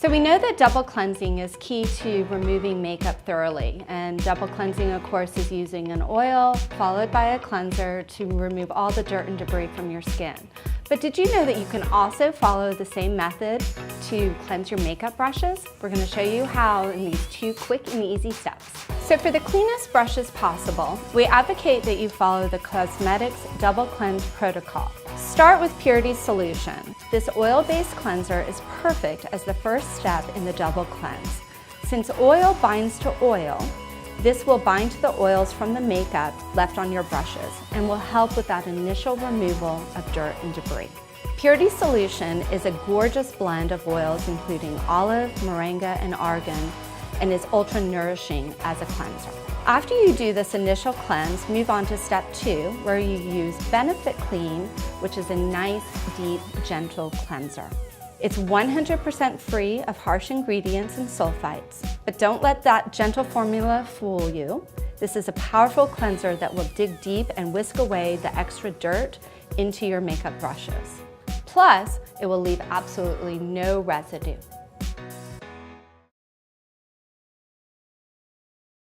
So we know that double cleansing is key to removing makeup thoroughly, and double cleansing, of course, is using an oil followed by a cleanser to remove all the dirt and debris from your skin. But did you know that you can also follow the same method to cleanse your makeup brushes? We're going to show you how in these 2 quick and easy steps. So for the cleanest brushes possible, we advocate that you follow the COSMEDIX Double Cleanse protocol. Start with Purity Solution. This oil-based cleanser is perfect as the first step in the double cleanse. Since oil binds to oil, this will bind to the oils from the makeup left on your brushes and will help with that initial removal of dirt and debris. Purity Solution is a gorgeous blend of oils including olive, moringa, and argan, and is ultra nourishing as a cleanser. After you do this initial cleanse, move on to step 2, where you use Benefit Clean, which is a nice, deep, gentle cleanser. It's 100% free of harsh ingredients and sulfites, but don't let that gentle formula fool you. This is a powerful cleanser that will dig deep and whisk away the extra dirt into your makeup brushes. Plus, it will leave absolutely no residue.